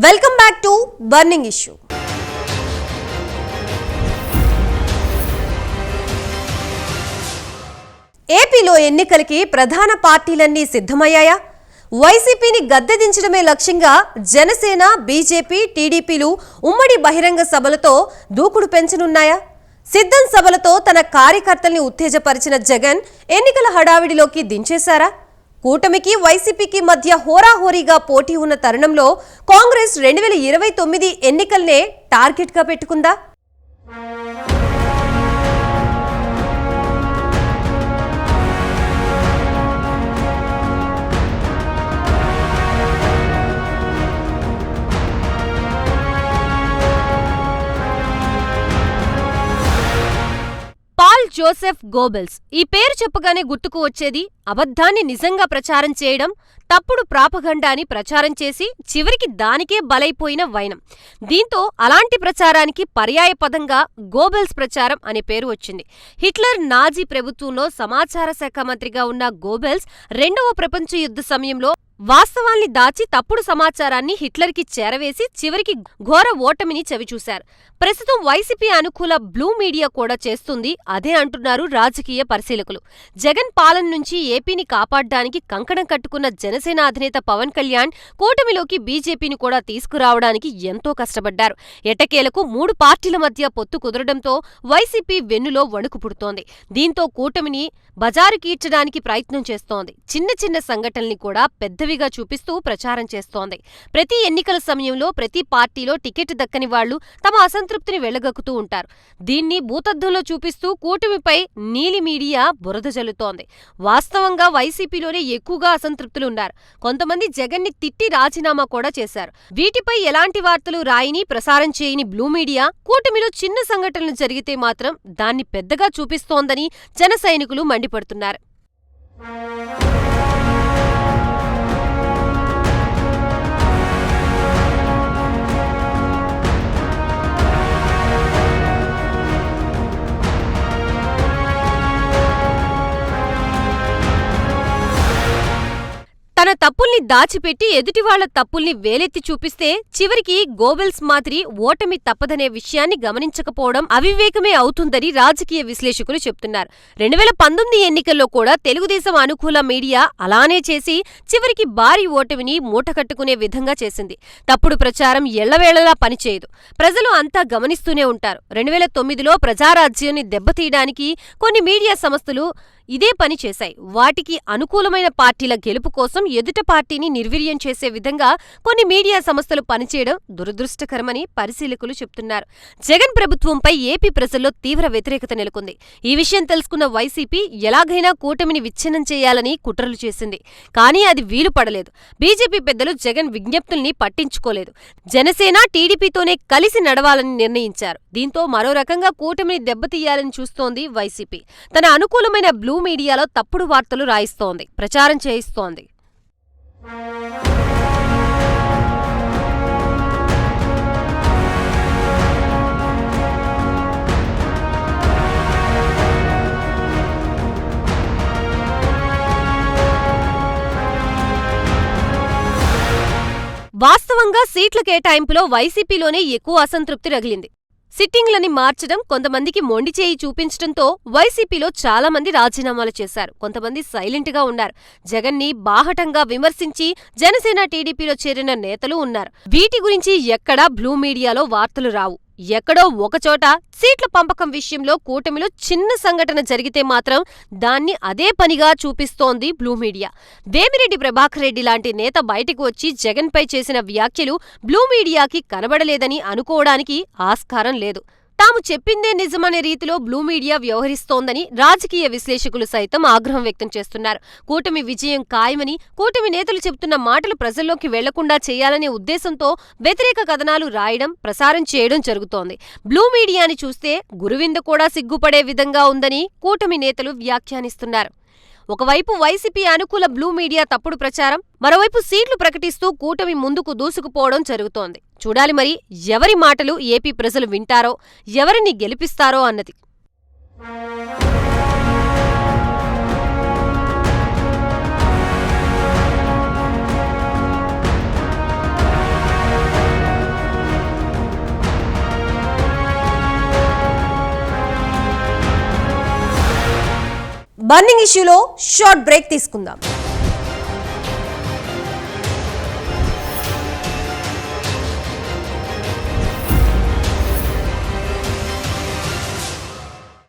Welcome back to burning issue. ఏపీలో ఎన్నికలకి ప్రధాన పార్టీలన్నీ సిద్ధమయ్యాయా? వైసీపీని గద్దెదించడమే లక్ష్యంగా జనసేన, బీజేపీ, టీడీపీలు ఉమ్మడి బహిరంగ సభలతో దూకుడు పెంచనున్నాయా? సిద్ధం సభలతో తన కార్యకర్తల్ని ఉత్తేజపరిచిన జగన్ ఎన్నికల హడావిడిలోకి దించేశారా? కూటమికి వైసీపీకి మధ్య హోరాహోరీగా పోటీ ఉన్న తరుణంలో కాంగ్రెస్ 2029 ఎన్నికల్నే టార్గెట్గా పెట్టుకుందా? పాల్ జోసెఫ్ గోబెల్స్ ఈ పేరు చెప్పగానే గుర్తుకు వచ్చేది అబద్ధాన్ని నిజంగా ప్రచారం చేయడం, తప్పుడు ప్రాపగండాని ప్రచారం చేసి చివరికి దానికే బలైపోయిన వైనం. దీంతో అలాంటి ప్రచారానికి పర్యాయపదంగా గోబెల్స్ ప్రచారం అనే పేరు వచ్చింది. హిట్లర్ నాజీ ప్రభుత్వంలో సమాచార శాఖ మంత్రిగా ఉన్న గోబెల్స్ రెండవ ప్రపంచ యుద్ధ సమయంలో వాస్తవాల్ని దాచి తప్పుడు సమాచారాన్ని హిట్లర్కి చేరవేసి చివరికి ఘోర ఓటమిని చవిచూశారు. ప్రస్తుతం వైసీపీ అనుకూల బ్లూ మీడియా కూడా చేస్తుంది అదే అంటున్నారు రాజకీయ పరిశీలకులు. జగన్ పాలన నుంచి ఏపీని కాపాడ్డానికి కంకణం కట్టుకున్న జనసేన అధినేత పవన్ కళ్యాణ్ కూటమిలోకి బీజేపీని కూడా తీసుకురావడానికి ఎంతో కష్టపడ్డారు. ఎట్టకేలకు 3 పార్టీల మధ్య పొత్తు కుదరడంతో వైసీపీ వెన్నులో వణుకు పుడుతోంది. దీంతో కూటమిని బజారుకీడ్చడానికి ప్రయత్నం చేస్తోంది. చిన్న చిన్న సంఘటనల్ని కూడా పెద్దవిగా చూపిస్తూ ప్రచారం చేస్తోంది. ప్రతి ఎన్నికల సమయంలో ప్రతి పార్టీలో టికెట్ దక్కని వాళ్లు తమ అసంతృప్తిని వెళ్లగక్కుతూ ఉంటారు. దీన్ని భూతద్దంలో చూపిస్తూ కూటమిపై నీలి మీడియా బురద జల్లుతోంది. వాస్తవంగా వైసీపీలోనే ఎక్కువగా అసంతృప్తులున్నారు. కొంతమంది జగన్ని తిట్టి రాజీనామా కూడా చేశారు. వీటిపై ఎలాంటి వార్తలు రాయని, ప్రసారం చేయని బ్లూ మీడియా కూటమిలో చిన్న సంఘటనలు జరిగితే మాత్రం దాన్ని పెద్దగా చూపిస్తోందని జన సైనికులు మండిపడుతున్నారు. తన తప్పుల్ని దాచిపెట్టి ఎదుటివాళ్ల తప్పుల్ని వేలెత్తి చూపిస్తే చివరికి గోబెల్స్ మాదిరి ఓటమి తప్పదనే విషయాన్ని గమనించకపోవడం అవివేకమే అవుతుందని రాజకీయ విశ్లేషకులు చెప్తున్నారు. 2019 ఎన్నికల్లో కూడా తెలుగుదేశం అనుకూల మీడియా అలానే చేసి చివరికి భారీ ఓటమిని మూటకట్టుకునే విధంగా చేసింది. తప్పుడు ప్రచారం ఎళ్లవేళలా పనిచేయదు. ప్రజలు అంతా గమనిస్తూనే ఉంటారు. 2009లో ప్రజారాజ్యాన్ని దెబ్బతీయడానికి కొన్ని మీడియా సంస్థలు ఇదే పని చేశాయి. వాటికి అనుకూలమైన పార్టీల గెలుపు కోసం ఎదుట పార్టీని నిర్వీర్యం చేసే విధంగా కొన్ని మీడియా సంస్థలు పనిచేయడం దురదృష్టకరమని పరిశీలకులు చెప్తున్నారు. జగన్ ప్రభుత్వంపై ఏపీ ప్రజల్లో తీవ్ర వ్యతిరేకత నెలకొంది. ఈ విషయం తెలుసుకున్న వైసీపీ ఎలాగైనా కూటమిని విచ్ఛిన్నం చేయాలని కుట్రలు చేసింది. కానీ అది వీలు పడలేదు. బీజేపీ పెద్దలు జగన్ విజ్ఞప్తుల్ని పట్టించుకోలేదు. జనసేన, టీడీపీతోనే కలిసి నడవాలని నిర్ణయించారు. దీంతో మరో రకంగా కూటమిని దెబ్బతీయాలని చూస్తోంది వైసీపీ. తన అనుకూలమైన బ్లూ మీడియాలో తప్పుడు వార్తలు రాయిస్తోంది, ప్రచారం చేయిస్తోంది. వాస్తవంగా సీట్ల కేటాయింపులో వైసీపీలోనే ఎక్కువ అసంతృప్తి రగిలింది. సిట్టింగ్లని మార్చడం, కొంతమందికి మొండిచేయి చూపించడంతో వైసీపీలో చాలా మంది రాజీనామాలు చేశారు. కొంతమంది సైలెంట్గా ఉన్నారు. జగన్ని బాహటంగా విమర్శించి జనసేన, టీడీపీలో చేరిన నేతలు ఉన్నారు. వీటి గురించి ఎక్కడా బ్లూ మీడియాలో వార్తలు రావు. ఎక్కడో ఒకచోట సీట్ల పంపకం విషయంలో కూటమిలో చిన్న సంఘటన జరిగితే మాత్రం దాన్ని అదే పనిగా చూపిస్తోంది బ్లూ మీడియా. వేమిరెడ్డి ప్రభాకర్ రెడ్డి లాంటి నేత బయటకు వచ్చి జగన్పై చేసిన వ్యాఖ్యలు బ్లూ మీడియాకి కనబడలేదని అనుకోవడానికి ఆస్కారం లేదు. తాము చెప్పిందే నిజమనే రీతిలో బ్లూ మీడియా వ్యవహరిస్తోందని రాజకీయ విశ్లేషకులు సైతం ఆగ్రహం వ్యక్తం చేస్తున్నారు. కూటమి విజయం ఖాయమని, కూటమి నేతలు చెబుతున్న మాటలు ప్రజల్లోకి వెళ్లకుండా చేయాలనే ఉద్దేశంతో వ్యతిరేక కథనాలు రాయడం, ప్రసారం చేయడం జరుగుతోంది. బ్లూ మీడియాని చూస్తే గురువింద కూడా సిగ్గుపడే విధంగా ఉందని కూటమి నేతలు వ్యాఖ్యానిస్తున్నారు. ఒకవైపు వైసీపీ అనుకూల బ్లూ మీడియా తప్పుడు ప్రచారం, మరోవైపు సీట్లు ప్రకటిస్తూ కూటమి ముందుకు దూసుకుపోవడం జరుగుతోంది. చూడాలి మరి ఎవరి మాటలు ఏపీ ప్రజలు వింటారో, ఎవరిని గెలిపిస్తారో అన్నది. బర్నింగ్ ఇష్యూలో షార్ట్ బ్రేక్ తీసుకుందాం.